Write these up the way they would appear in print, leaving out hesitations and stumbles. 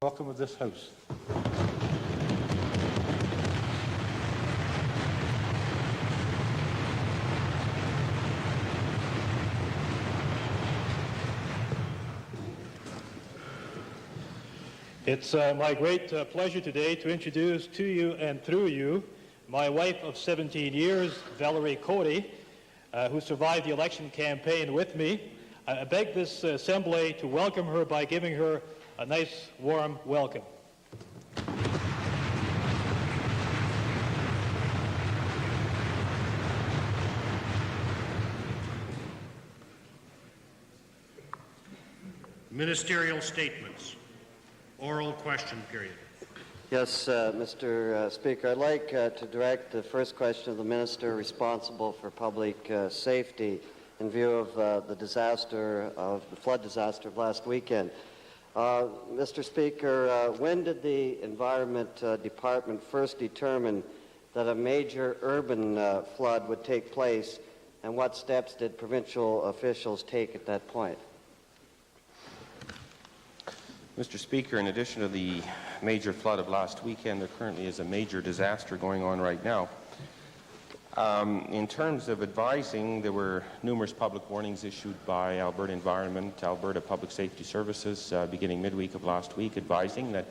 Welcome of this House. It's my great pleasure today to introduce to you and through you my wife of 17 years, Valerie Cody, who survived the election campaign with me. I beg this assembly to welcome her by giving her a nice, warm welcome. Ministerial statements. Oral question period. Yes, Mr. Speaker. I'd like to direct the first question to the Minister responsible for public safety in view of the flood disaster of last weekend. Mr. Speaker, when did the Environment Department first determine that a major urban flood would take place, and what steps did provincial officials take at that point? Mr. Speaker, in addition to the major flood of last weekend, there currently is a major disaster going on right now. In terms of advising, there were numerous public warnings issued by Alberta Environment, Alberta Public Safety Services, beginning midweek of last week, advising that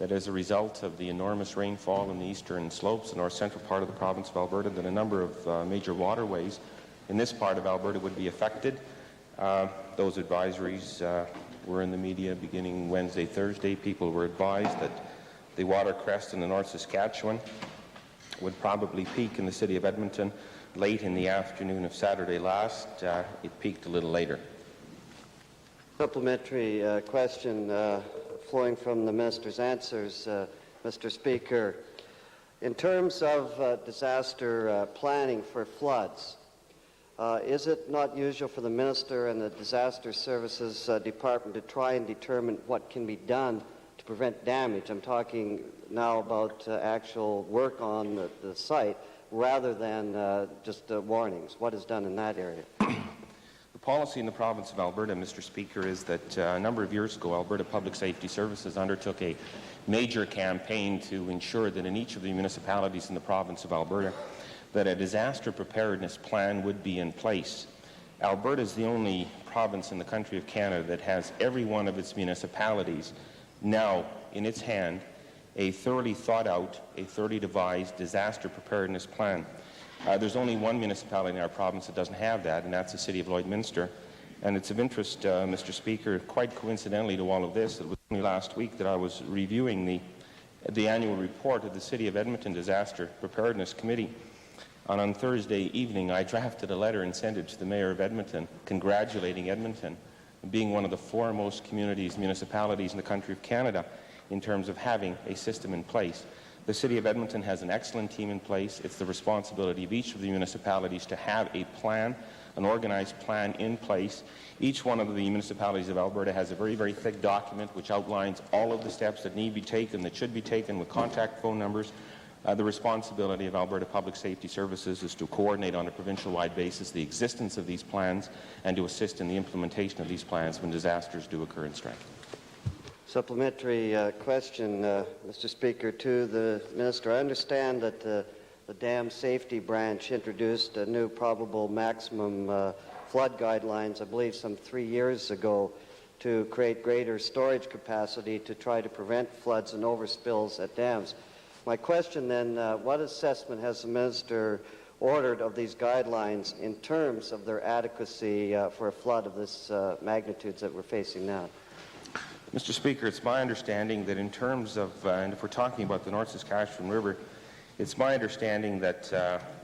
as a result of the enormous rainfall in the eastern slopes, the north-central part of the province of Alberta, that a number of major waterways in this part of Alberta would be affected. Those advisories were in the media beginning Wednesday, Thursday. People were advised that the water crest in the North Saskatchewan would probably peak in the city of Edmonton late in the afternoon of Saturday last. It peaked a little later. Supplementary question flowing from the Minister's answers, Mr. Speaker. In terms of disaster planning for floods, is it not usual for the Minister and the Disaster Services Department to try and determine what can be done to prevent damage? I'm talking now about actual work on the site rather than just warnings. What is done in that area? The policy in the province of Alberta, Mr. Speaker, is that a number of years ago, Alberta Public Safety Services undertook a major campaign to ensure that in each of the municipalities in the province of Alberta that a disaster preparedness plan would be in place. Alberta is the only province in the country of Canada that has every one of its municipalities now in its hand a thoroughly thought out, a thoroughly devised disaster preparedness plan. There's only one municipality in our province that doesn't have that, and that's the city of Lloydminster. And it's of interest, Mr. Speaker, quite coincidentally to all of this, it was only last week that I was reviewing the annual report of the City of Edmonton Disaster Preparedness Committee. And on Thursday evening, I drafted a letter and sent it to the Mayor of Edmonton, congratulating Edmonton on being one of the foremost municipalities in the country of Canada in terms of having a system in place. The City of Edmonton has an excellent team in place. It's the responsibility of each of the municipalities to have a plan, an organized plan in place. Each one of the municipalities of Alberta has a very, very thick document which outlines all of the steps that need to be taken, that should be taken, with contact phone numbers. The responsibility of Alberta Public Safety Services is to coordinate on a provincial-wide basis the existence of these plans and to assist in the implementation of these plans when disasters do occur in strike. Supplementary question, Mr. Speaker, to the Minister. I understand that the Dam Safety Branch introduced a new probable maximum flood guidelines, I believe some 3 years ago, to create greater storage capacity to try to prevent floods and overspills at dams. My question then, what assessment has the Minister ordered of these guidelines in terms of their adequacy for a flood of this magnitudes that we're facing now? Mr. Speaker, it's my understanding that in terms of, and if we're talking about the North Saskatchewan River, it's my understanding that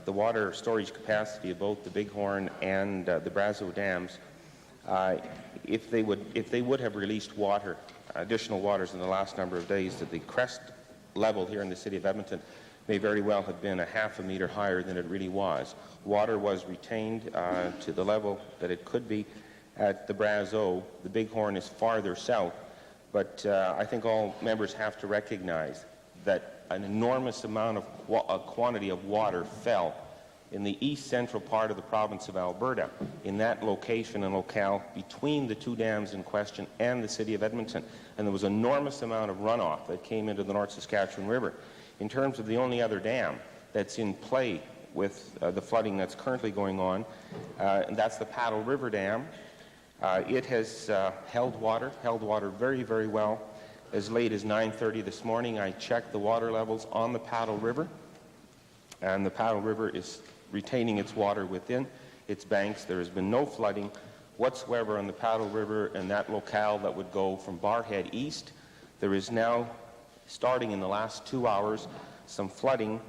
the water storage capacity of both the Bighorn and the Brazeau dams, if they would have released water, additional waters in the last number of days, that the crest level here in the city of Edmonton may very well have been a half a meter higher than it really was. Water was retained to the level that it could be at the Brazeau. The Bighorn is farther south, but I think all members have to recognize that an enormous amount of quantity of water fell in the east-central part of the province of Alberta, in that location and locale between the two dams in question and the city of Edmonton. And there was an enormous amount of runoff that came into the North Saskatchewan River. In terms of the only other dam that's in play with the flooding that's currently going on, and that's the Paddle River Dam. It has held water very, very well. As late as 9:30 this morning, I checked the water levels on the Paddle River, and the Paddle River is retaining its water within its banks. There has been no flooding whatsoever on the Paddle River and that locale that would go from Barrhead east. There is now, starting in the last 2 hours, some flooding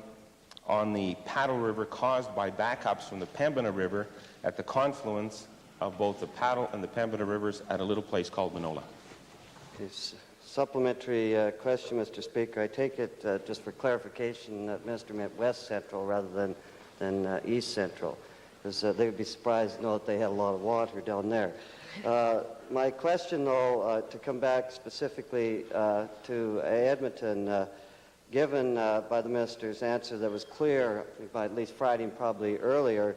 on the Paddle River caused by backups from the Pembina River at the confluence of both the Paddle and the Pembina Rivers at a little place called Manola. Supplementary question, Mr. Speaker. I take it, just for clarification, that Minister meant West Central rather than East Central, because they would be surprised to know that they had a lot of water down there. My question, though, to come back specifically to Edmonton, given by the Minister's answer that was clear by at least Friday and probably earlier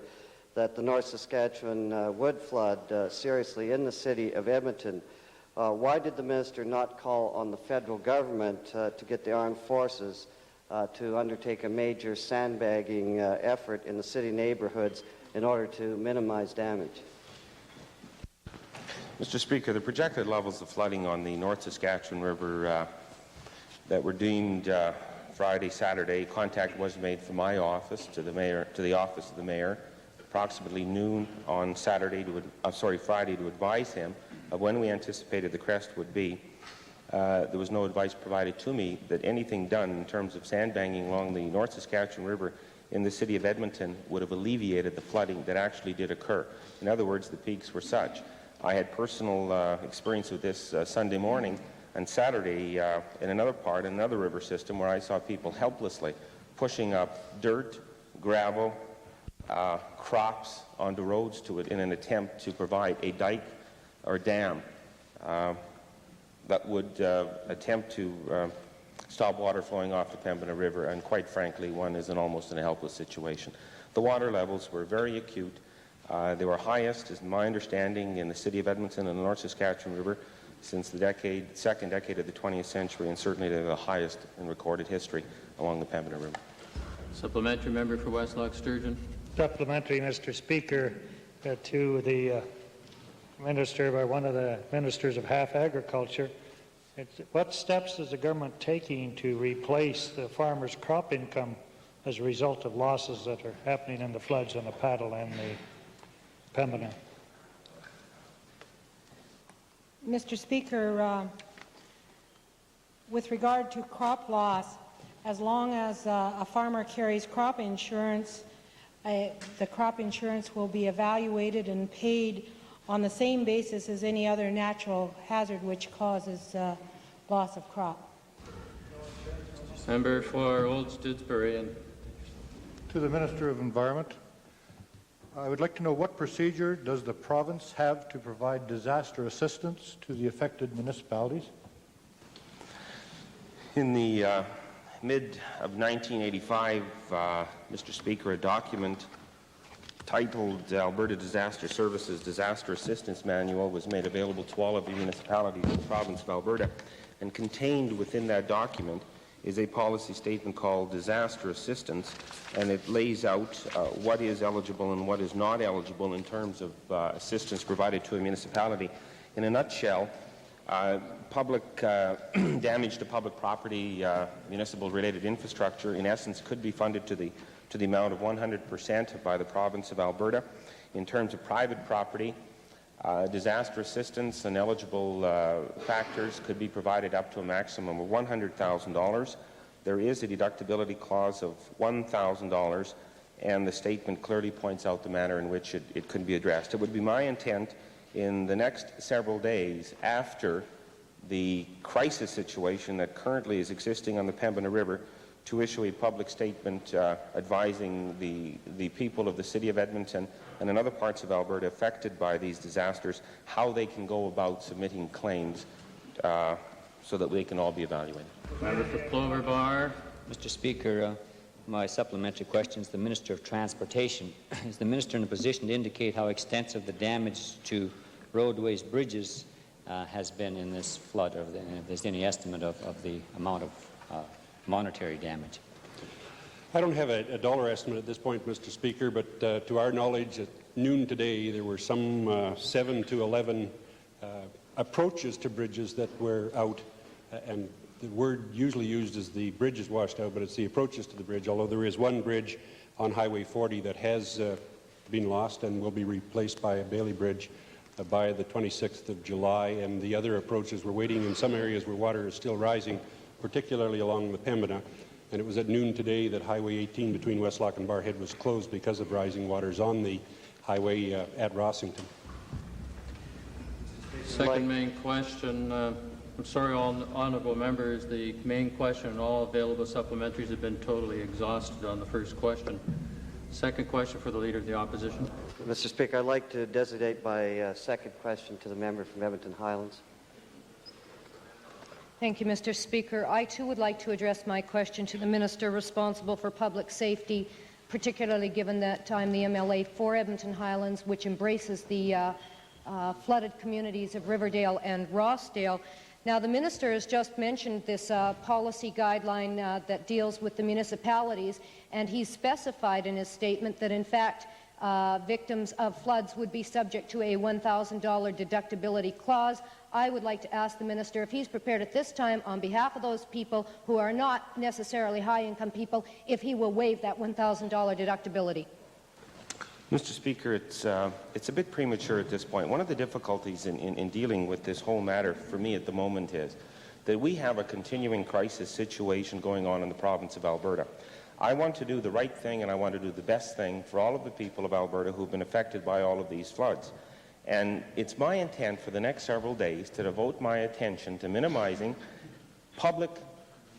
that the North Saskatchewan would flood seriously in the city of Edmonton, why did the Minister not call on the federal government to get the armed forces to undertake a major sandbagging effort in the city neighborhoods in order to minimize damage? Mr. Speaker, the projected levels of flooding on the North Saskatchewan River that were deemed Friday, Saturday, contact was made from my office to the office of the mayor, approximately noon on Friday to advise him of when we anticipated the crest would be. There was no advice provided to me that anything done in terms of sandbagging along the North Saskatchewan River in the city of Edmonton would have alleviated the flooding that actually did occur. In other words, the peaks were such. I had personal experience with this Sunday morning and Saturday in another river system, where I saw people helplessly pushing up dirt, gravel, crops onto roads to it in an attempt to provide a dike or dam that would attempt to stop water flowing off the Pembina River, and quite frankly, one is almost in a helpless situation. The water levels were very acute. They were highest, is my understanding, in the city of Edmonton and the North Saskatchewan River since the second decade of the 20th century, and certainly they're the highest in recorded history along the Pembina River. Supplementary member for Westlock Sturgeon. Supplementary, Mr. Speaker, to the minister, by one of the ministers of half agriculture. What steps is the government taking to replace the farmers' crop income as a result of losses that are happening in the floods on the Paddle and the Pembina? Mr. Speaker, with regard to crop loss, as long as a farmer carries crop insurance, the crop insurance will be evaluated and paid on the same basis as any other natural hazard which causes loss of crop. Member for Old Stootsbury. And to the Minister of Environment, I would like to know what procedure does the province have to provide disaster assistance to the affected municipalities? In the mid of 1985, Mr. Speaker, a document titled Alberta Disaster Services Disaster Assistance Manual was made available to all of the municipalities in the province of Alberta, and contained within that document is a policy statement called Disaster Assistance, and it lays out what is eligible and what is not eligible in terms of assistance provided to a municipality. In a nutshell, public damage to public property, municipal-related infrastructure, in essence, could be funded to the amount of 100% by the province of Alberta. In terms of private property, disaster assistance and eligible factors could be provided up to a maximum of $100,000. There is a deductibility clause of $1,000, and the statement clearly points out the manner in which it could be addressed. It would be my intent in the next several days after the crisis situation that currently is existing on the Pembina River to issue a public statement advising the people of the city of Edmonton and in other parts of Alberta affected by these disasters how they can go about submitting claims so that they can all be evaluated. member for Plover Bar. Mr. Speaker, my supplementary question is the Minister of Transportation. Is the Minister in a position to indicate how extensive the damage to roadways, bridges has been in this flood, or if there's any estimate of the amount of monetary damage? I don't have a dollar estimate at this point, Mr. Speaker, but to our knowledge, at noon today, there were some 7 to 11 approaches to bridges that were out, and the word usually used is the bridge is washed out, but it's the approaches to the bridge, although there is one bridge on Highway 40 that has been lost and will be replaced by a Bailey Bridge by the 26th of July, and the other approaches were waiting in some areas where water is still rising, particularly along the Pembina. And it was at noon today that Highway 18 between Westlock and Barrhead was closed because of rising waters on the highway at Rossington. Second main question. I'm sorry, all honourable members, the main question and all available supplementaries have been totally exhausted on the first question. Second question for the Leader of the Opposition. Mr. Speaker, I'd like to designate my second question to the member from Edmonton Highlands. Thank you, Mr. Speaker. I, too, would like to address my question to the Minister responsible for public safety, particularly given that I'm the MLA for Edmonton Highlands, which embraces the flooded communities of Riverdale and Rossdale. Now, the Minister has just mentioned this policy guideline that deals with the municipalities, and he's specified in his statement that, in fact, victims of floods would be subject to a $1,000 deductibility clause. I would like to ask the Minister if he's prepared at this time, on behalf of those people who are not necessarily high-income people, if he will waive that $1,000 deductibility. Mr. Speaker, it's a bit premature at this point. One of the difficulties in dealing with this whole matter for me at the moment is that we have a continuing crisis situation going on in the province of Alberta. I want to do the right thing, and I want to do the best thing for all of the people of Alberta who have been affected by all of these floods. And it's my intent for the next several days to devote my attention to minimizing public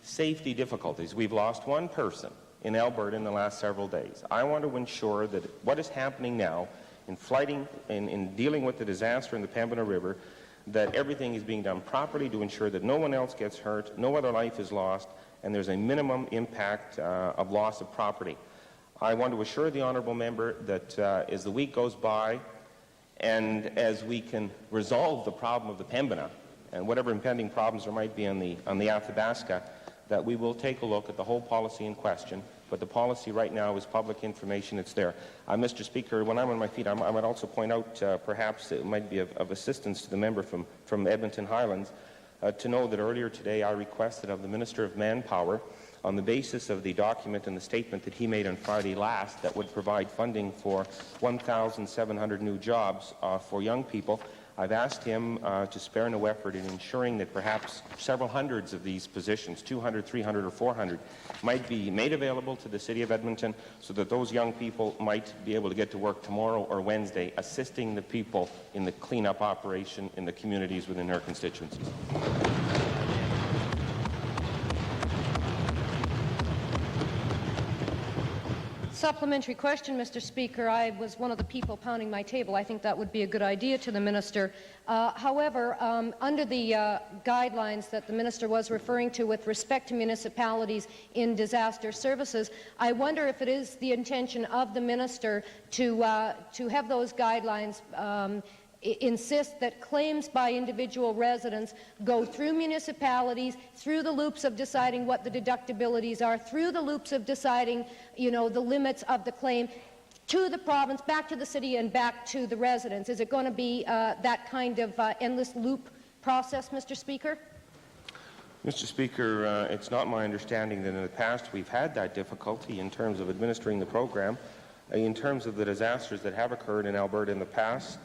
safety difficulties. We've lost one person in Alberta in the last several days. I want to ensure that what is happening now in dealing with the disaster in the Pembina River, that everything is being done properly to ensure that no one else gets hurt, no other life is lost, and there's a minimum impact of loss of property. I want to assure the honourable member that as the week goes by and as we can resolve the problem of the Pembina and whatever impending problems there might be on the Athabasca, that we will take a look at the whole policy in question. But the policy right now is public information. It's there. Mr. Speaker, when I'm on my feet, I might also point out perhaps it might be of assistance to the member from Edmonton Highlands to know that earlier today I requested of the Minister of Manpower, on the basis of the document and the statement that he made on Friday last that would provide funding for 1,700 new jobs for young people, I've asked him to spare no effort in ensuring that perhaps several hundreds of these positions, 200, 300, or 400, might be made available to the City of Edmonton so that those young people might be able to get to work tomorrow or Wednesday, assisting the people in the cleanup operation in the communities within their constituencies. Supplementary question, Mr. Speaker. I was one of the people pounding my table. I think that would be a good idea to the Minister. However, under the guidelines that the Minister was referring to with respect to municipalities in disaster services, I wonder if it is the intention of the Minister to have those guidelines insist that claims by individual residents go through municipalities, through the loops of deciding what the deductibilities are, through the loops of deciding, the limits of the claim, to the province, back to the city, and back to the residents. Is it going to be that kind of endless loop process, Mr. Speaker? Mr. Speaker, it's not my understanding that in the past we've had that difficulty in terms of administering the program. In terms of the disasters that have occurred in Alberta in the past,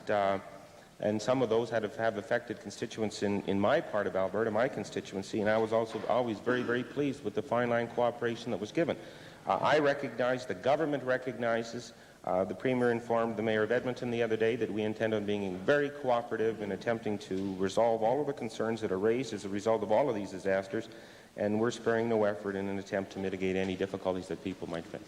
and some of those have affected constituents in my part of Alberta, my constituency, and I was also always very, very pleased with the fine line cooperation that was given. I recognize, the government recognizes, the Premier informed the Mayor of Edmonton the other day that we intend on being very cooperative in attempting to resolve all of the concerns that are raised as a result of all of these disasters, and we're sparing no effort in an attempt to mitigate any difficulties that people might face.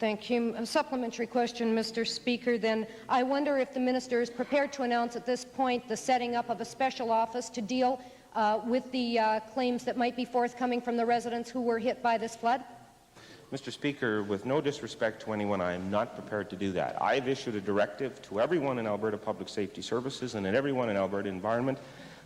Thank you. A supplementary question, Mr. Speaker. Then I wonder if the Minister is prepared to announce at this point the setting up of a special office to deal with the claims that might be forthcoming from the residents who were hit by this flood? Mr. Speaker, with no disrespect to anyone, I am not prepared to do that. I've issued a directive to everyone in Alberta Public Safety Services and in everyone in Alberta Environment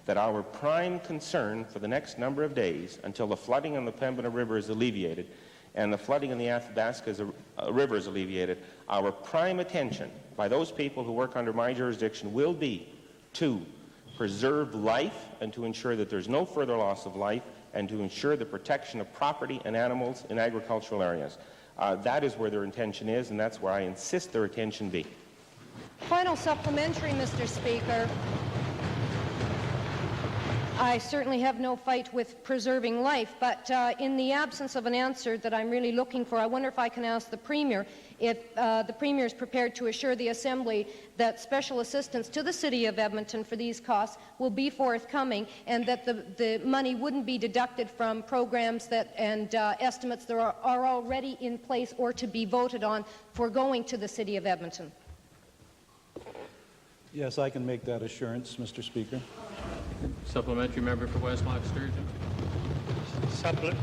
that our prime concern for the next number of days, until the flooding on the Pembina River is alleviated and the flooding in the Athabasca River is alleviated, our prime attention by those people who work under my jurisdiction will be to preserve life and to ensure that there's no further loss of life and to ensure the protection of property and animals in agricultural areas. That is where their intention is, and that's where I insist their attention be. Final supplementary, Mr. Speaker. I certainly have no fight with preserving life, but in the absence of an answer that I'm really looking for, I wonder if I can ask the Premier if the Premier is prepared to assure the Assembly that special assistance to the City of Edmonton for these costs will be forthcoming and that the money wouldn't be deducted from programs that and estimates that are already in place or to be voted on for going to the City of Edmonton. Yes, I can make that assurance, Mr. Speaker. Supplementary member for West Loch Sturgeon.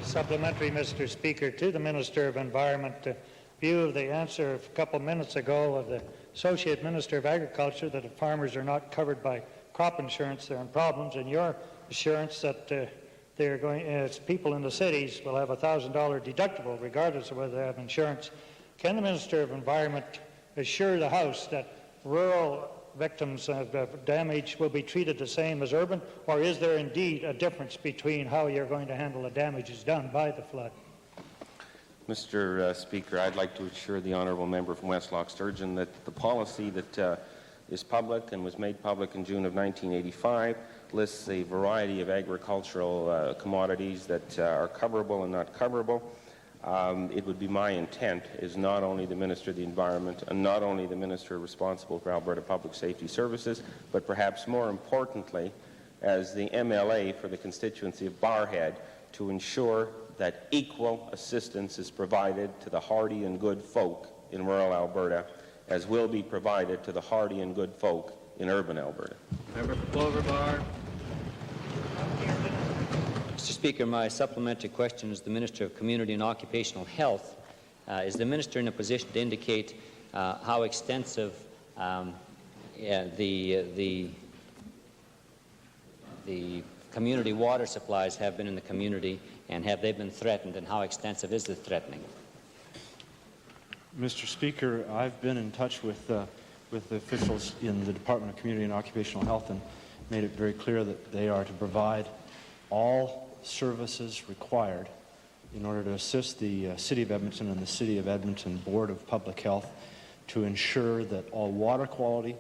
Supplementary, Mr. Speaker, to the Minister of Environment. View of the answer a couple minutes ago of the Associate Minister of Agriculture that if farmers are not covered by crop insurance, they're in problems, and your assurance that they're going, people in the cities will have a $1,000 deductible regardless of whether they have insurance. Can the Minister of Environment assure the House that rural victims of damage will be treated the same as urban, or is there indeed a difference between how you're going to handle the damages done by the flood? Mr. Speaker, I'd like to assure the honourable member from West Loch Sturgeon that the policy that is public and was made public in June of 1985 lists a variety of agricultural commodities that are coverable and not coverable. It would be my intent as not only the Minister of the Environment and not only the Minister responsible for Alberta Public Safety Services, but perhaps more importantly as the MLA for the constituency of Barrhead to ensure that equal assistance is provided to the hardy and good folk in rural Alberta as will be provided to the hardy and good folk in urban Alberta. Member for Clover Bar. Mr. Speaker, my supplementary question is the Minister of Community and Occupational Health. Is the Minister in a position to indicate how extensive the community water supplies have been in the community, and have they been threatened, and how extensive is the threatening? Mr. Speaker, I've been in touch with the officials in the Department of Community and Occupational Health and made it very clear that they are to provide all services required in order to assist the City of Edmonton and the City of Edmonton Board of Public Health to ensure that all water quality,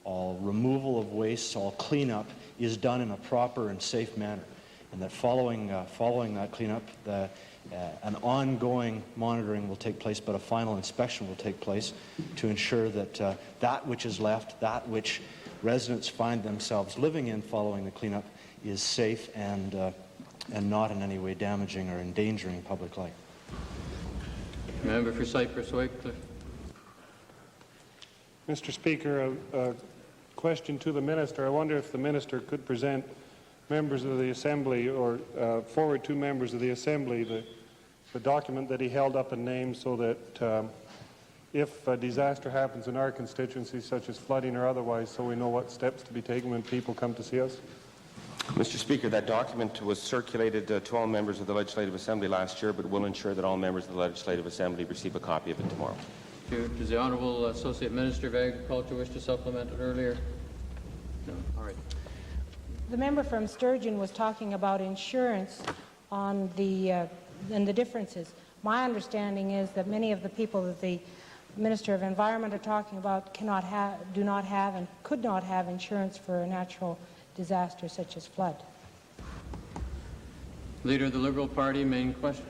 all removal of waste, all cleanup is done in a proper and safe manner, and that following that cleanup, an ongoing monitoring will take place, but a final inspection will take place to ensure that that which is left, that which residents find themselves living in following the cleanup, is safe and not in any way damaging or endangering public life. Member for Cypress Wycliffe. Mr. Speaker, a question to the Minister. I wonder if the Minister could present members of the Assembly or forward to members of the Assembly the document that he held up and named so that if a disaster happens in our constituency, such as flooding or otherwise, so we know what steps to be taken when people come to see us? Mr. Speaker, that document was circulated to all members of the Legislative Assembly last year, but we'll ensure that all members of the Legislative Assembly receive a copy of it tomorrow. Does the Honourable Associate Minister of Agriculture wish to supplement it earlier? No. All right. The member from Sturgeon was talking about insurance on and the differences. My understanding is that many of the people that the Minister of Environment are talking about do not have and could not have insurance for a natural disaster such as flood. Leader of the Liberal Party, main question.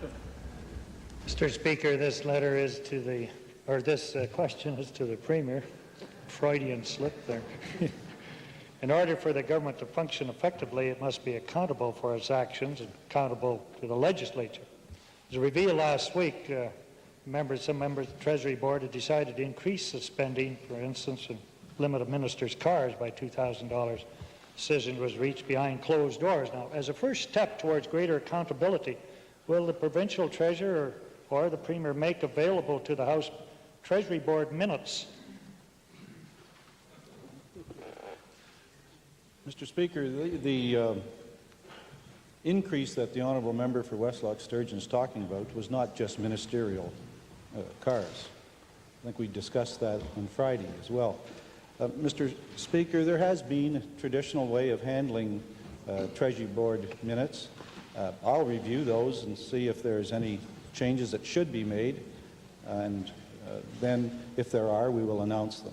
Mr. Speaker, this letter is to the, or this question is to the Premier. Freudian slip there. In order for the government to function effectively, it must be accountable for its actions and accountable to the legislature. As revealed last week, some members of the Treasury Board had decided to increase the spending, for instance, and limit a minister's cars by $2,000. Decision was reached behind closed doors. Now, as a first step towards greater accountability, will the provincial treasurer or the Premier make available to the House Treasury Board minutes? Mr. Speaker, the increase that the honourable member for Westlock Sturgeon is talking about was not just ministerial cars. I think we discussed that on Friday as well. Mr. Speaker, there has been a traditional way of handling Treasury Board minutes. I'll review those and see if there's any changes that should be made, and then if there are, we will announce them.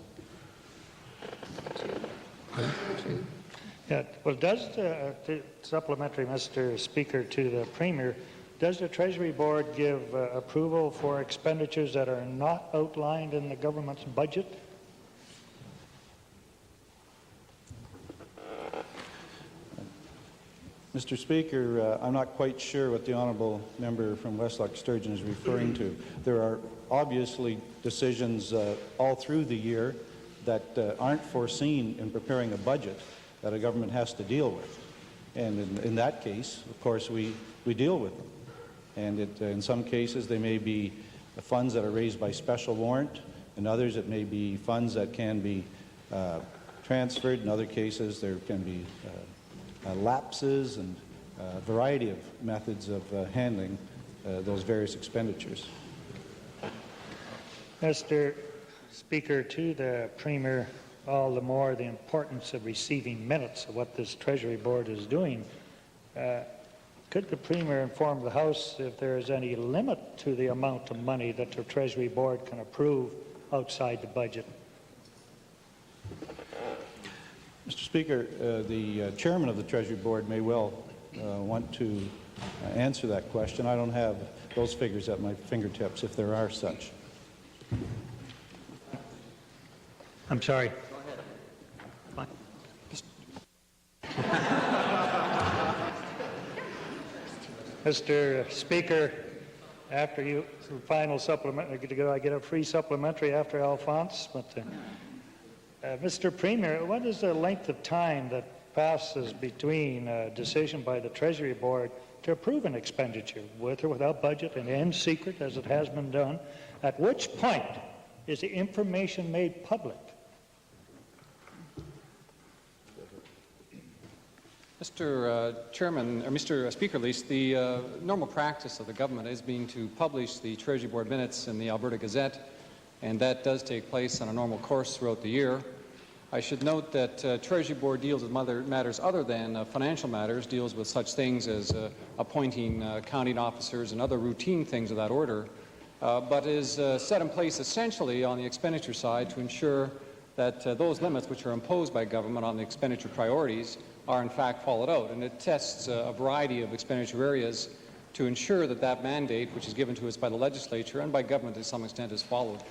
Yeah, well, does the supplementary, Mr. Speaker, to the Premier, does the Treasury Board give approval for expenditures that are not outlined in the government's budget? Mr. Speaker, I'm not quite sure what the honourable member from Westlock Sturgeon is referring to. There are obviously decisions all through the year that aren't foreseen in preparing a budget that a government has to deal with. And in that case, of course, we deal with them. And in some cases, they may be funds that are raised by special warrant. In others, it may be funds that can be transferred. In other cases, there can be lapses and a variety of methods of handling those various expenditures. Mr. Speaker, to the Premier, all the more the importance of receiving minutes of what this Treasury Board is doing. Could the Premier inform the House if there is any limit to the amount of money that the Treasury Board can approve outside the budget? Mr. Speaker, the chairman of the Treasury Board may well want to answer that question. I don't have those figures at my fingertips, if there are such. I'm sorry. Mr. Speaker, after you, final supplement, do I get a free supplementary after Alphonse? But, Mr. Premier, what is the length of time that passes between a decision by the Treasury Board to approve an expenditure, with or without budget and in secret, as it has been done? At which point is the information made public? Mr. Chairman, or Mr. Speaker, at least, the normal practice of the government has been to publish the Treasury Board minutes in the Alberta Gazette, and that does take place on a normal course throughout the year. I should note that Treasury Board deals with matters other than financial matters, deals with such things as appointing counting officers and other routine things of that order, but is set in place essentially on the expenditure side to ensure that those limits which are imposed by government on the expenditure priorities are in fact followed out. And it tests a variety of expenditure areas to ensure that that mandate, which is given to us by the legislature and by government to some extent, is followed.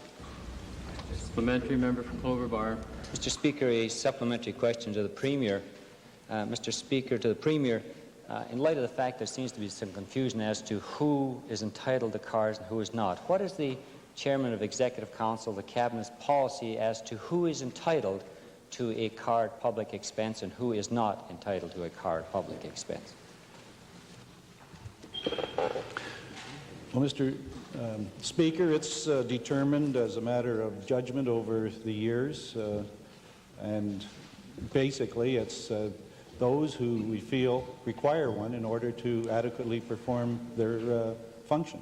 Supplementary member for Clover Bar. Mr. Speaker, a supplementary question to the Premier. Mr. Speaker, to the Premier, in light of the fact there seems to be some confusion as to who is entitled to cars and who is not, what is the Chairman of Executive Council, the Cabinet's policy as to who is entitled to a card public expense and who is not entitled to a card public expense? Well, Mr. Speaker, it's determined as a matter of judgment over the years, and basically it's those who we feel require one in order to adequately perform their function.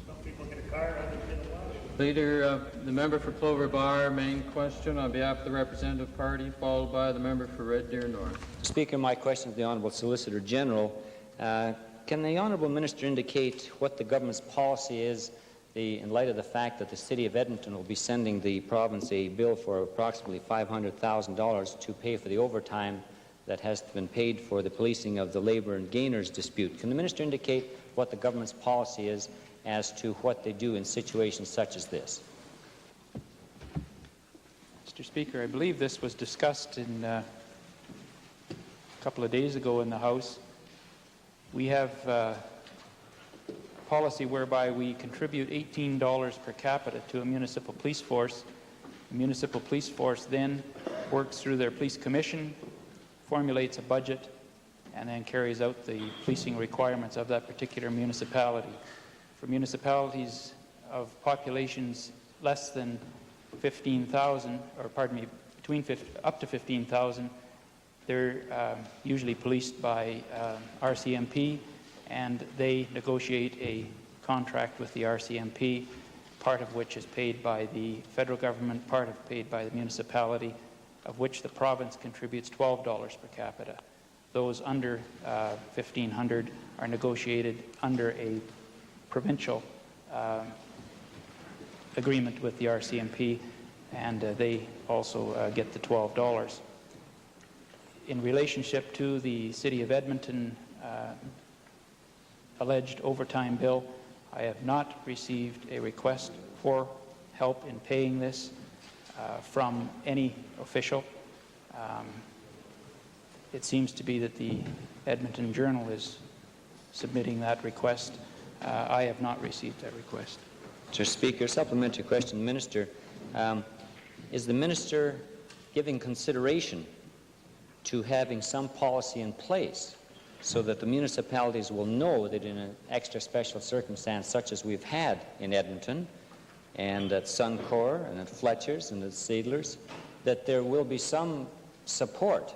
Some people get a car, others get a watch. Leader, the member for Clover Bar, main question on behalf of the representative party, followed by the member for Red Deer North. Speaker, my question to the Honourable Solicitor General. Can the Honourable Minister indicate what the government's policy is in light of the fact that the City of Edmonton will be sending the province a bill for approximately $500,000 to pay for the overtime that has been paid for the policing of the labour and gainers dispute? Can the Minister indicate what the government's policy is as to what they do in situations such as this? Mr. Speaker, I believe this was discussed in a couple of days ago in the House. We have a policy whereby we contribute $18 per capita to a municipal police force. The municipal police force then works through their police commission, formulates a budget, and then carries out the policing requirements of that particular municipality. for municipalities of populations less than 15,000, or pardon me, up to 15,000, they're usually policed by RCMP, and they negotiate a contract with the RCMP, part of which is paid by the federal government, part of paid by the municipality, of which the province contributes $12 per capita. Those under 1,500 are negotiated under a provincial agreement with the RCMP, and they also get the $12. In relationship to the City of Edmonton alleged overtime bill, I have not received a request for help in paying this from any official. It seems to be that the Edmonton Journal is submitting that request. I have not received that request. Mr. Speaker, supplementary question. Minister, is the minister giving consideration to having some policy in place so that the municipalities will know that in an extra special circumstance such as we've had in Edmonton and at Suncor and at Fletcher's and at Seidler's, that there will be some support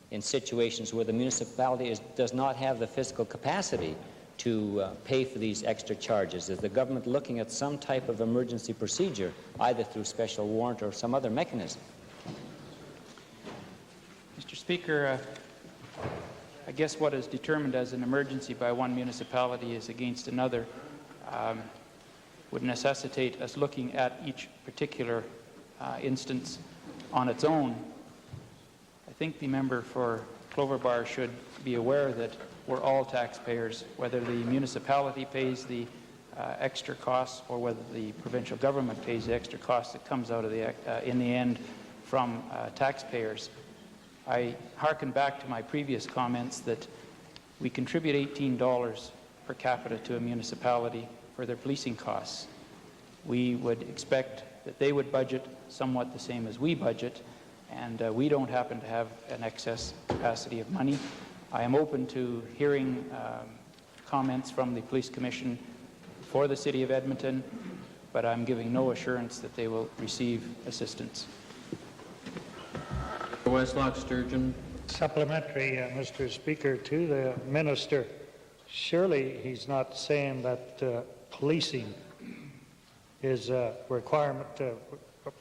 in situations where the municipality does not have the fiscal capacity to pay for these extra charges? Is the government looking at some type of emergency procedure, either through special warrant or some other mechanism? Mr. Speaker, I guess what is determined as an emergency by one municipality is against another would necessitate us looking at each particular instance on its own. I think the member for Clover Bar should be aware that we're all taxpayers, whether the municipality pays the extra costs or whether the provincial government pays the extra costs that comes out of the in the end from taxpayers. I hearken back to my previous comments that we contribute $18 per capita to a municipality for their policing costs. We would expect that they would budget somewhat the same as we budget, and we don't happen to have an excess capacity of money. I am open to hearing comments from the Police Commission for the City of Edmonton, but I'm giving no assurance that they will receive assistance. Westlock Sturgeon. Supplementary, Mr. Speaker, to the minister. Surely he's not saying that policing is a requirement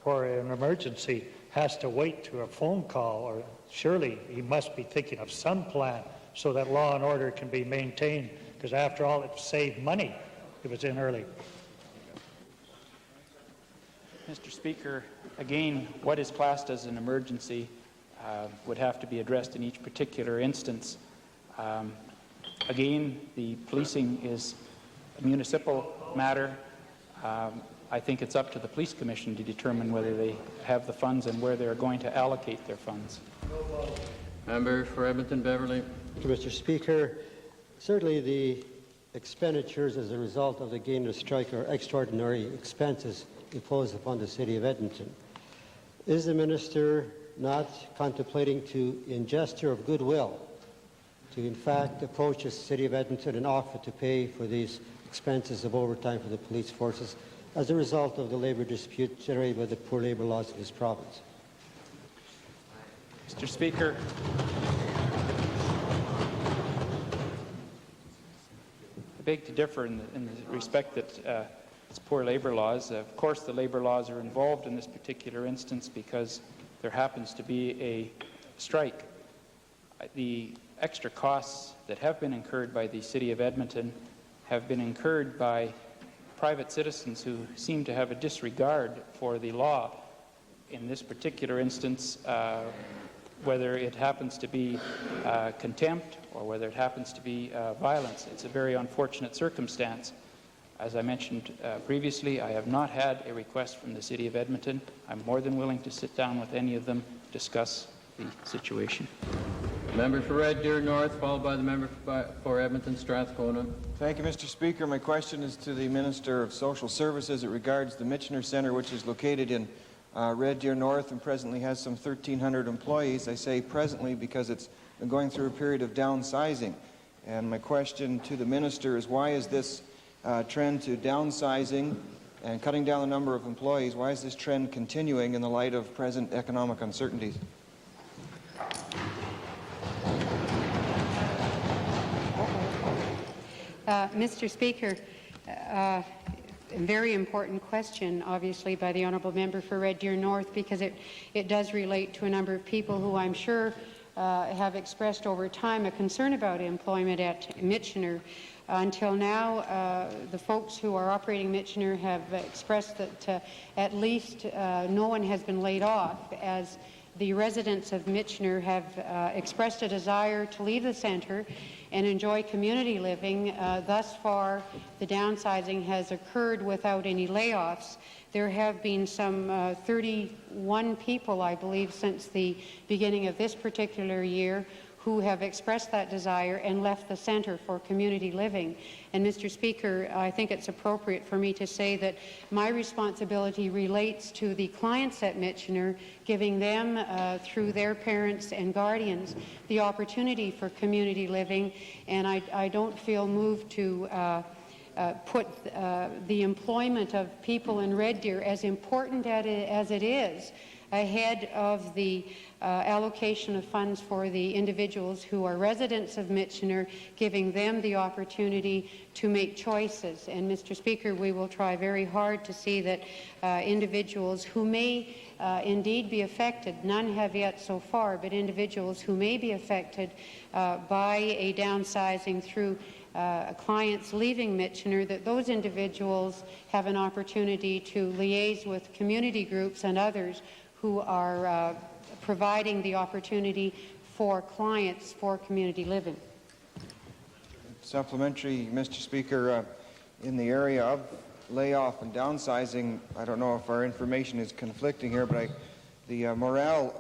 for an emergency has to wait to a phone call, or surely he must be thinking of some plan so that law and order can be maintained, because after all, it saved money if it was in early. Mr. Speaker, again, what is classed as an emergency would have to be addressed in each particular instance. Again, the policing is a municipal matter. I think it's up to the Police Commission to determine whether they have the funds and where they're going to allocate their funds. Member for Edmonton Beverly. Mr. Speaker, certainly the expenditures as a result of the gainer strike are extraordinary expenses imposed upon the City of Edmonton. Is the minister not contemplating to, in gesture of goodwill, to in fact approach the City of Edmonton and offer to pay for these expenses of overtime for the police forces as a result of the labour dispute generated by the poor labour laws of this province? Mr. Speaker, I beg to differ in the respect that it's poor labour laws. Of course, the labour laws are involved in this particular instance because there happens to be a strike. The extra costs that have been incurred by the City of Edmonton have been incurred by private citizens who seem to have a disregard for the law. In this particular instance, whether it happens to be contempt or whether it happens to be violence, it's a very unfortunate circumstance. As I mentioned previously, I have not had a request from the City of Edmonton. I'm more than willing to sit down with any of them, discuss the situation. Member for Red Deer North, followed by the member for Edmonton Strathcona. Thank you, Mr. Speaker. My question is to the Minister of Social Services. It regards the Michener Centre, which is located in Red Deer North and presently has some 1,300 employees. I say presently because it's going through a period of downsizing. And my question to the Minister is, why is this trend to downsizing and cutting down the number of employees. Why is this trend continuing in the light of present economic uncertainties? Mr. Speaker, a very important question, obviously, by the honourable member for Red Deer North, because it does relate to a number of people who I'm sure have expressed over time a concern about employment at Michener. Until now, the folks who are operating Michener have expressed that at least no one has been laid off, as the residents of Michener have expressed a desire to leave the centre and enjoy community living. Thus far, the downsizing has occurred without any layoffs. There have been some 31 people, I believe, since the beginning of this particular year who have expressed that desire and left the centre for community living. And Mr. Speaker, I think it's appropriate for me to say that my responsibility relates to the clients at Michener, giving them, through their parents and guardians, the opportunity for community living, and I don't feel moved to put the employment of people in Red Deer, as important as it is, ahead of the allocation of funds for the individuals who are residents of Michener, giving them the opportunity to make choices. And Mr. Speaker, we will try very hard to see that individuals who may indeed be affected, none have yet so far, but individuals who may be affected by a downsizing through clients leaving Michener, that those individuals have an opportunity to liaise with community groups and others who are providing the opportunity for clients for community living. Supplementary, Mr. Speaker, in the area of layoff and downsizing, I don't know if our information is conflicting here, but the morale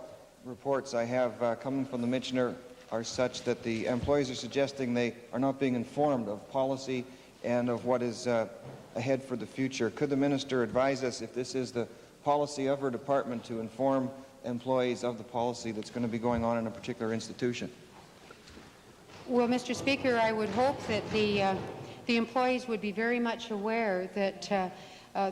reports I have coming from the Michener are such that the employees are suggesting they are not being informed of policy and of what is ahead for the future. Could the minister advise us if this is the policy of her department to inform employees of the policy that's going to be going on in a particular institution? Well, Mr. Speaker, I would hope that the employees would be very much aware that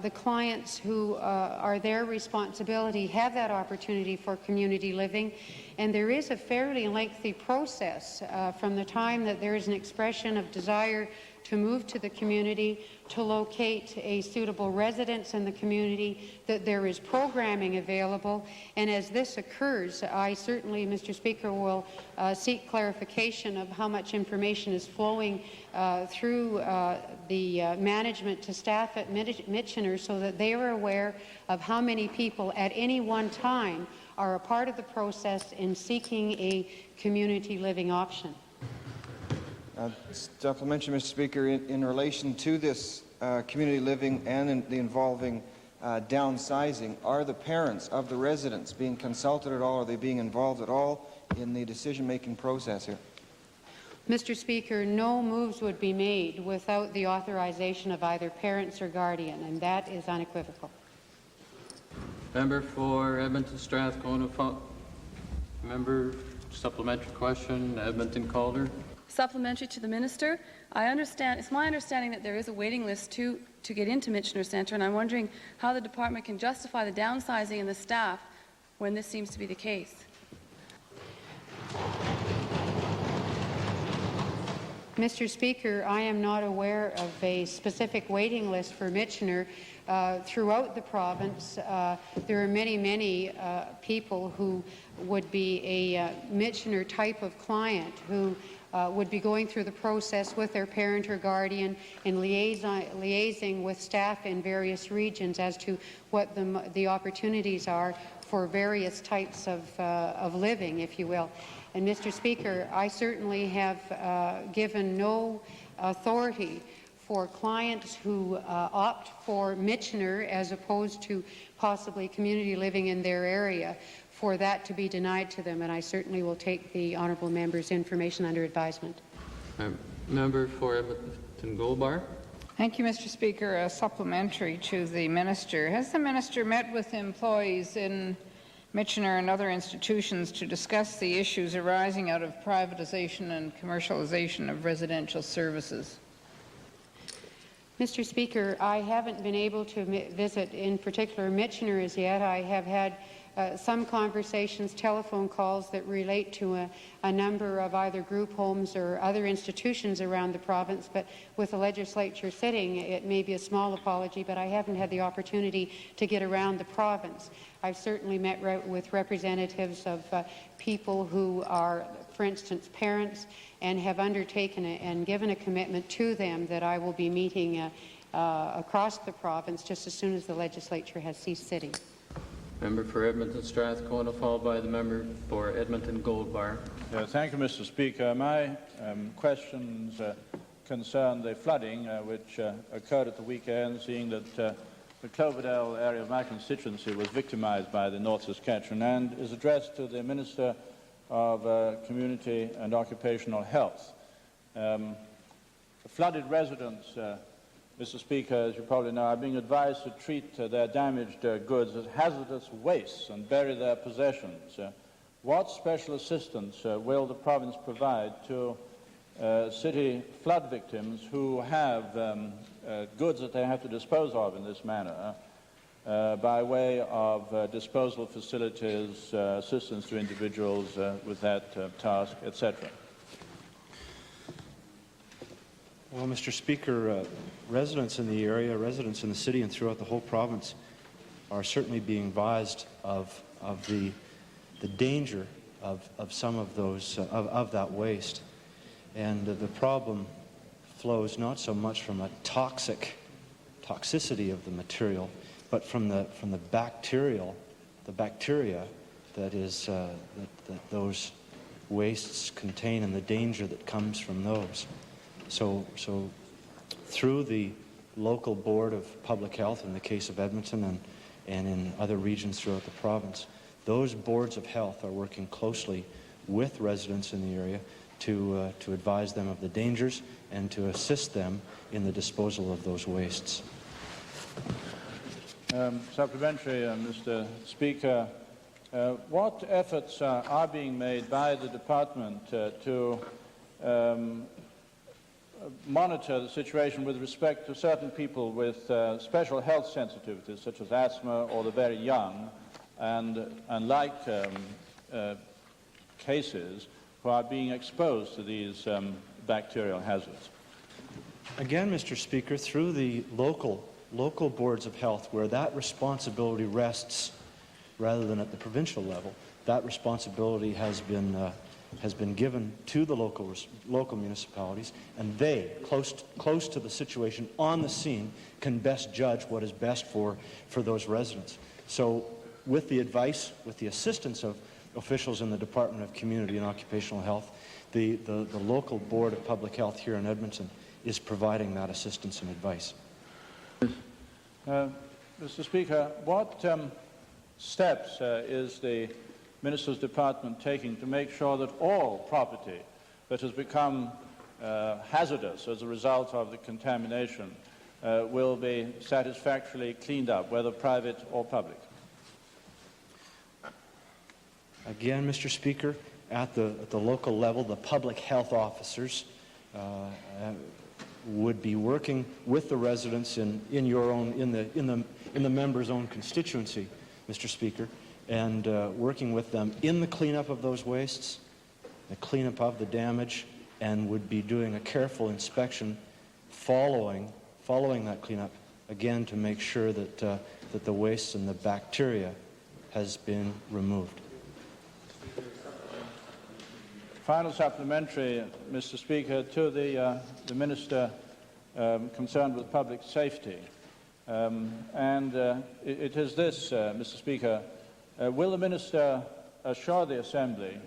the clients who are their responsibility have that opportunity for community living, and there is a fairly lengthy process from the time that there is an expression of desire to move to the community, to locate a suitable residence in the community, that there is programming available. And as this occurs, I certainly, Mr. Speaker, will seek clarification of how much information is flowing through the management to staff at Michener, so that they are aware of how many people at any one time are a part of the process in seeking a community living option. Supplementary, Mr. Speaker, in relation to this community living and in the involving downsizing, are the parents of the residents being consulted at all? Are they being involved at all in the decision-making process here? Mr. Speaker, no moves would be made without the authorization of either parents or guardian, and that is unequivocal. Member for Edmonton Strathcona. Member, supplementary question, Edmonton Calder. Supplementary to the minister. It's my understanding that there is a waiting list to get into Michener Centre, and I'm wondering how the department can justify the downsizing in the staff when this seems to be the case. Mr. Speaker, I am not aware of a specific waiting list for Michener. Throughout the province, there are many people who would be a Michener type of client who would be going through the process with their parent or guardian and liaising with staff in various regions as to what the opportunities are for various types of living, if you will. And Mr. Speaker, I certainly have given no authority for clients who opt for Michener as opposed to possibly community living in their area, for that to be denied to them, and I certainly will take the honourable member's information under advisement. Member for Edmonton Goldbar. Thank you, Mr. Speaker. A supplementary to the minister. Has the minister met with employees in Michener and other institutions to discuss the issues arising out of privatization and commercialization of residential services? Mr. Speaker, I haven't been able to visit, in particular, Michener as yet. I have had some conversations, telephone calls that relate to a number of either group homes or other institutions around the province, but with the legislature sitting, it may be a small apology, but I haven't had the opportunity to get around the province. I've certainly met with representatives of people who are, for instance, parents, and have undertaken and given a commitment to them that I will be meeting across the province just as soon as the legislature has ceased sitting. Member for Edmonton Strathcona, followed by the member for Edmonton Goldbar. Thank you, Mr. Speaker. My questions concern the flooding which occurred at the weekend, seeing that the Cloverdale area of my constituency was victimized by the North Saskatchewan, and is addressed to the Minister of Community and Occupational Health. The flooded residents, Mr. Speaker, as you probably know, are being advised to treat their damaged goods as hazardous wastes and bury their possessions. What special assistance will the province provide to city flood victims who have goods that they have to dispose of in this manner by way of disposal facilities, assistance to individuals with that task, etc.? Well, Mr. Speaker, residents in the area, residents in the city and throughout the whole province are certainly being advised of the danger of some of those of that waste, and the problem flows not so much from a toxicity of the material, but from the bacteria that is that those wastes contain, and the danger that comes from those. So through the local Board of Public Health, in the case of Edmonton and in other regions throughout the province, those boards of health are working closely with residents in the area to advise them of the dangers and to assist them in the disposal of those wastes. Supplementary, Mr. Speaker, what efforts are being made by the department to monitor the situation with respect to certain people with special health sensitivities, such as asthma or the very young, and like cases who are being exposed to these bacterial hazards? Again, Mr. Speaker, through the local boards of health, where that responsibility rests rather than at the provincial level, that responsibility has been given to the local municipalities, and they, close to the situation on the scene, can best judge what is best for those residents. So with the advice, with the assistance of officials in the Department of Community and Occupational Health, the local Board of Public Health here in Edmonton is providing that assistance and advice. Mr. Speaker, what steps is the Minister's Department taking to make sure that all property that has become hazardous as a result of the contamination will be satisfactorily cleaned up, whether private or public? Again, Mr. Speaker, at the local level, the public health officers would be working with the residents in the member's own constituency, Mr. Speaker, and working with them in the cleanup of those wastes, the cleanup of the damage, and would be doing a careful inspection following that cleanup, again, to make sure that the wastes and the bacteria has been removed. Final supplementary, Mr. Speaker, to the Minister concerned with public safety. It is this, Mr. Speaker. Will the Minister assure the Assembly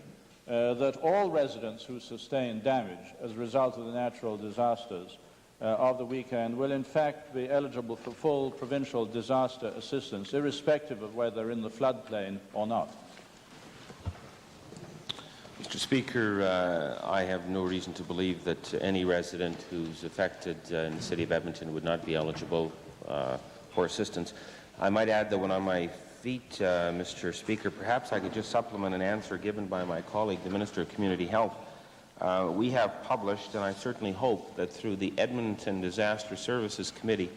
that all residents who sustain damage as a result of the natural disasters of the weekend will in fact be eligible for full provincial disaster assistance, irrespective of whether in the floodplain or not? Mr. Speaker, I have no reason to believe that any resident who's affected in the city of Edmonton would not be eligible for assistance. I might add that when on my feet, Mr. Speaker, perhaps I could just supplement an answer given by my colleague, the Minister of Community Health. We have published, and I certainly hope that through the Edmonton Disaster Services Committee,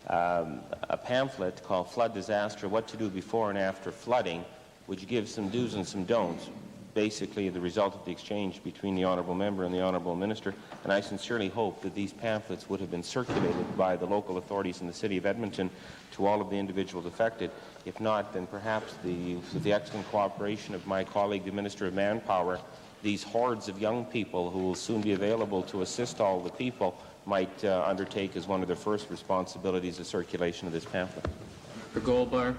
a pamphlet called Flood Disaster, What to Do Before and After Flooding, which gives some do's and some don'ts, basically the result of the exchange between the Honourable Member and the Honourable Minister. And I sincerely hope that these pamphlets would have been circulated by the local authorities in the City of Edmonton to all of the individuals affected. If not, then perhaps with the excellent cooperation of my colleague, the Minister of Manpower, these hordes of young people who will soon be available to assist all the people might undertake as one of their first responsibilities the circulation of this pamphlet. For Goldbar.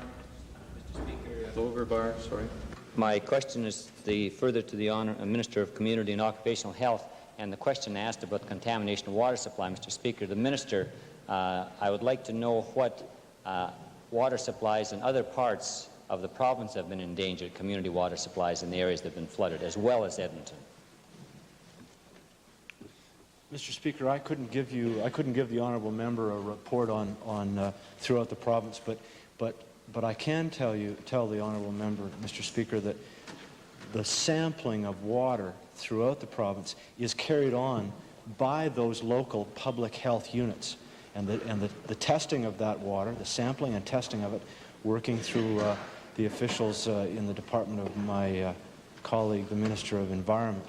Mr. Speaker. Overbar, sorry. My question is further to the Minister of Community and Occupational Health, and the question asked about contamination of water supply. Mr. Speaker, the Minister, I would like to know what water supplies in other parts of the province have been endangered, community water supplies in the areas that have been flooded, as well as Edmonton. Mr. Speaker, I couldn't give the honourable member a report on throughout the province, but I can tell the honourable member, Mr. Speaker, that the sampling of water throughout the province is carried on by those local public health units, and the testing of that water, the sampling and testing of it, working through the officials in the department of my colleague, the Minister of Environment,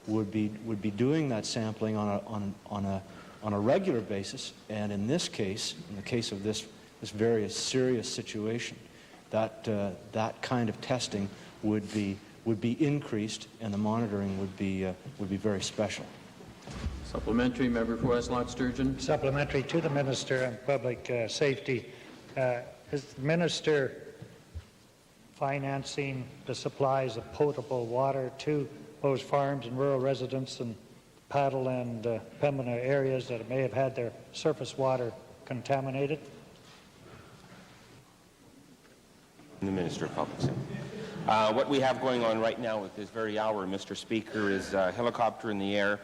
would be doing that sampling on a regular basis. And in this case, in the case of this very serious situation, that kind of testing would be increased, and the monitoring would be very special. Supplementary, member for West Loch Sturgeon. Supplementary to the Minister of Public Safety. Is the Minister financing the supplies of potable water to those farms and rural residents in Paddle and Pembina areas that may have had their surface water contaminated? The Minister of Public Safety. What we have going on right now at this very hour, Mr. Speaker, is a helicopter in the air.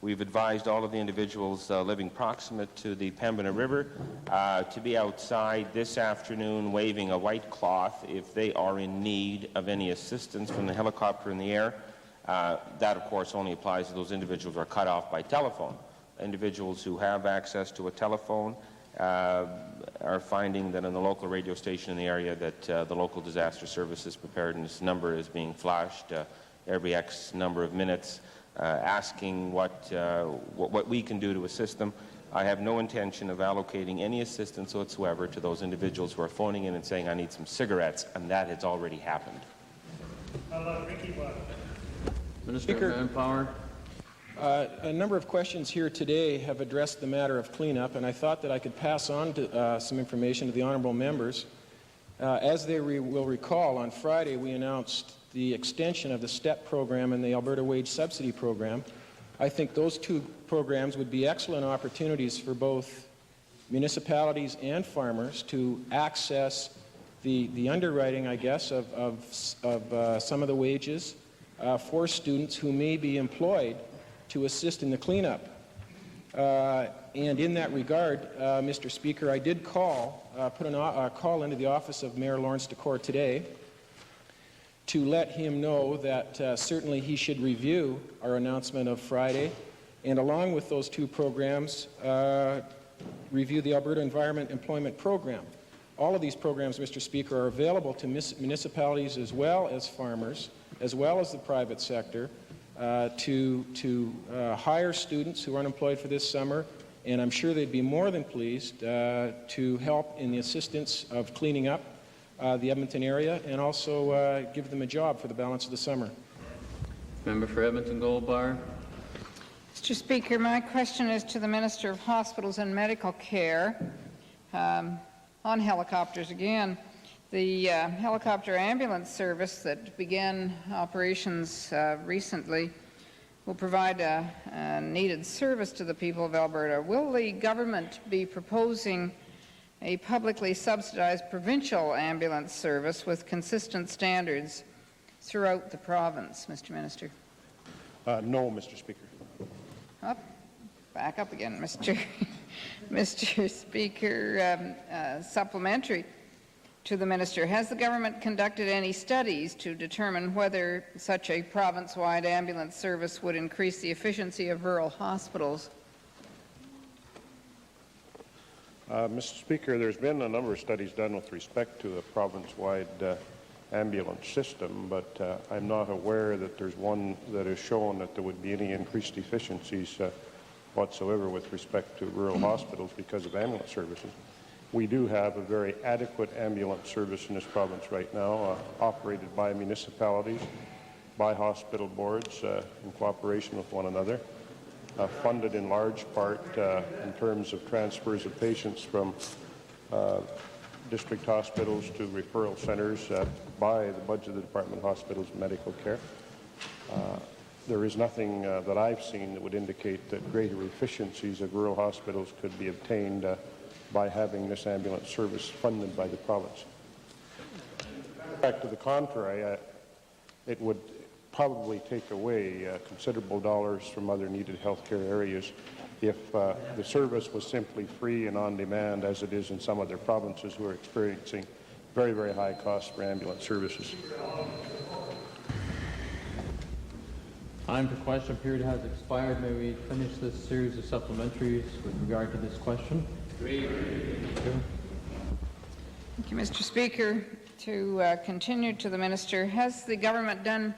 We've advised all of the individuals living proximate to the Pembina River to be outside this afternoon waving a white cloth if they are in need of any assistance from the helicopter in the air. That, of course, only applies to those individuals who are cut off by telephone. Individuals who have access to a telephone are finding that on the local radio station in the area that the local disaster services preparedness number is being flashed every X number of minutes, asking what we can do to assist them. I have no intention of allocating any assistance whatsoever to those individuals who are phoning in and saying, I need some cigarettes, and that has already happened. How about Ricky Watt? Minister of Manpower. A number of questions here today have addressed the matter of cleanup, and I thought that I could pass on some information to the honourable members. As they will recall, on Friday we announced the extension of the STEP program and the Alberta Wage Subsidy program. I think those two programs would be excellent opportunities for both municipalities and farmers to access the underwriting, I guess, of some of the wages for students who may be employed to assist in the cleanup. And in that regard, Mr. Speaker, I did put a call into the office of Mayor Lawrence Decore today to let him know that certainly he should review our announcement of Friday, and along with those two programs, review the Alberta Environment Employment Program. All of these programs, Mr. Speaker, are available to municipalities as well as farmers, as well as the private sector, to hire students who are unemployed for this summer, and I'm sure they'd be more than pleased to help in the assistance of cleaning up the Edmonton area and also give them a job for the balance of the summer. Member for Edmonton Goldbar. Mr. Speaker, my question is to the Minister of Hospitals and Medical Care on helicopters again. The helicopter ambulance service that began operations recently will provide a needed service to the people of Alberta. Will the government be proposing a publicly subsidized provincial ambulance service with consistent standards throughout the province, Mr. Minister? No, Mr. Speaker. Back up again, Mr. Speaker. Supplementary. to the Minister, has the government conducted any studies to determine whether such a province-wide ambulance service would increase the efficiency of rural hospitals? Mr. Speaker, there's been a number of studies done with respect to a province-wide ambulance system, but I'm not aware that there's one that has shown that there would be any increased efficiencies whatsoever with respect to rural hospitals because of ambulance services. We do have a very adequate ambulance service in this province right now, operated by municipalities, by hospital boards in cooperation with one another, funded in large part in terms of transfers of patients from district hospitals to referral centers by the budget of the Department of Hospitals and Medical Care. There is nothing that I've seen that would indicate that greater efficiencies of rural hospitals could be obtained by having this ambulance service funded by the province. Back to the contrary, it would probably take away considerable dollars from other needed health care areas if the service was simply free and on demand, as it is in some other provinces who are experiencing very, very high costs for ambulance services. Time for question period has expired. May we finish this series of supplementaries with regard to this question? Thank you, Mr. Speaker. To continue to the Minister, has the government done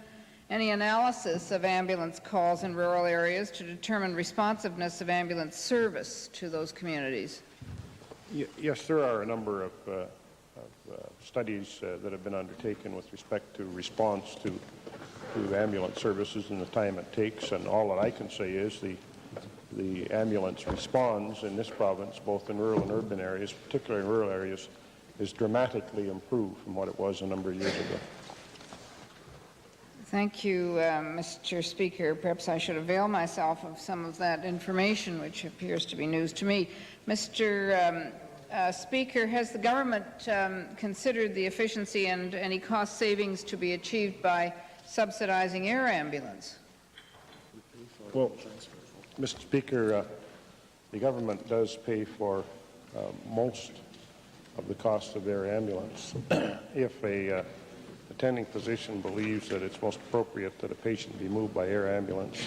any analysis of ambulance calls in rural areas to determine responsiveness of ambulance service to those communities? Yes, there are a number of studies that have been undertaken with respect to response to ambulance services and the time it takes, and all that I can say is the ambulance response in this province, both in rural and urban areas, particularly in rural areas, is dramatically improved from what it was a number of years ago. Thank you, Mr. Speaker. Perhaps I should avail myself of some of that information, which appears to be news to me. Mr. Speaker, has the government considered the efficiency and any cost savings to be achieved by subsidizing air ambulance? Well, Mr. Speaker, the government does pay for most of the cost of air ambulance. If a attending physician believes that it's most appropriate that a patient be moved by air ambulance,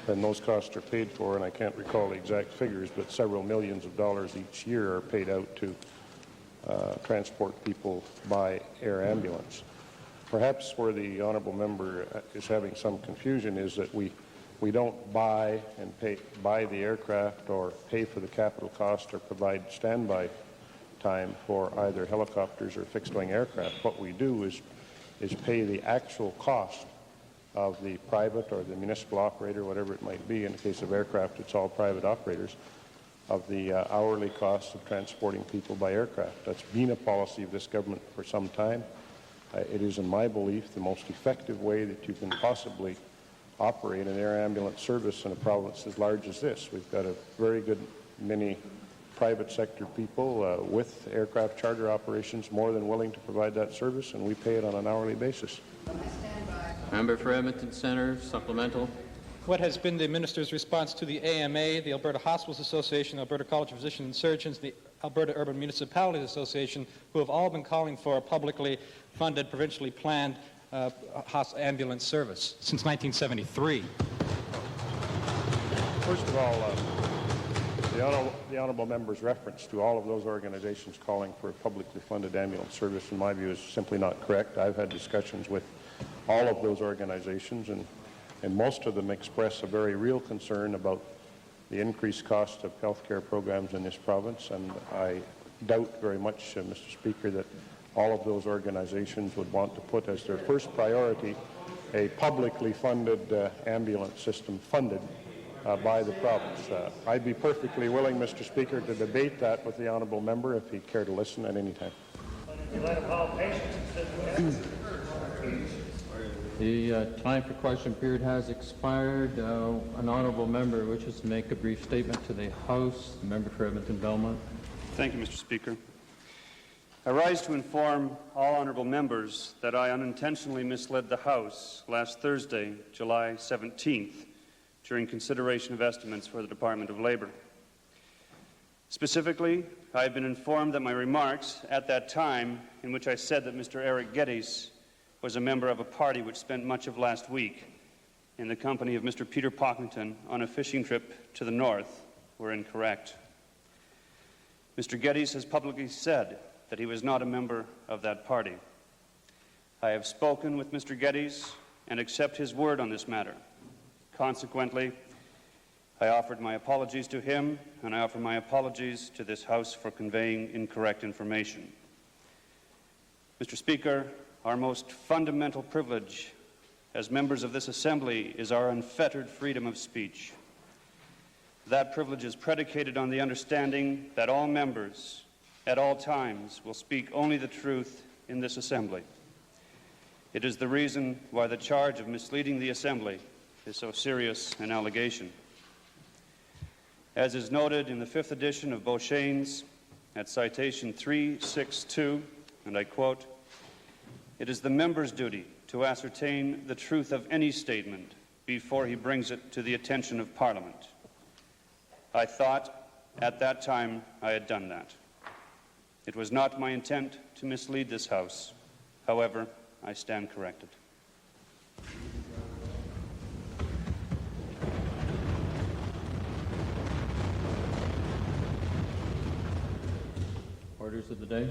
then those costs are paid for, and I can't recall the exact figures, but several millions of dollars each year are paid out to transport people by air ambulance. Perhaps where the honourable member is having some confusion is that we don't buy the aircraft or pay for the capital cost or provide standby time for either helicopters or fixed-wing aircraft. What we do is pay the actual cost of the private or the municipal operator, whatever it might be. In the case of aircraft, it's all private operators, of the hourly cost of transporting people by aircraft. That's been a policy of this government for some time. It is, in my belief, the most effective way that you can possibly operate an air ambulance service in a province as large as this. We've got a very good many private sector people with aircraft charter operations more than willing to provide that service, and we pay it on an hourly basis. Member for Edmonton Centre, supplemental. What has been the Minister's response to the AMA, the Alberta Hospitals Association, the Alberta College of Physicians and Surgeons, the Alberta Urban Municipalities Association, who have all been calling for a publicly funded, provincially planned ambulance service since 1973? First of all, the honourable member's reference to all of those organizations calling for a publicly funded ambulance service, in my view, is simply not correct. I've had discussions with all of those organizations, and most of them express a very real concern about the increased cost of health care programs in this province, and I doubt very much, Mr. Speaker, that all of those organizations would want to put as their first priority a publicly funded ambulance system funded by the province. I'd be perfectly willing, Mr. Speaker, to debate that with the honourable member if he'd care to listen at any time. The time for question period has expired. An honourable member wishes to make a brief statement to the House. The member for Edmonton Belmont. Thank you, Mr. Speaker. I rise to inform all honourable members that I unintentionally misled the House last Thursday, July 17th, during consideration of estimates for the Department of Labour. Specifically, I have been informed that my remarks at that time, in which I said that Mr. Eric Geddes was a member of a party which spent much of last week in the company of Mr. Peter Pocklington on a fishing trip to the north, were incorrect. Mr. Geddes has publicly said that he was not a member of that party. I have spoken with Mr. Geddes and accept his word on this matter. Consequently, I offered my apologies to him, and I offer my apologies to this House for conveying incorrect information. Mr. Speaker, our most fundamental privilege as members of this Assembly is our unfettered freedom of speech. That privilege is predicated on the understanding that all members, at all times, will speak only the truth in this Assembly. It is the reason why the charge of misleading the Assembly is so serious an allegation. As is noted in the 5th edition of Beauchesne's at citation 362, and I quote, "It is the member's duty to ascertain the truth of any statement before he brings it to the attention of Parliament." I thought at that time I had done that. It was not my intent to mislead this House. However, I stand corrected. Orders of the day.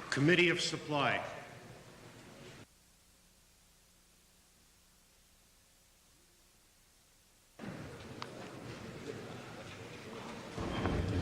Committee of Supply.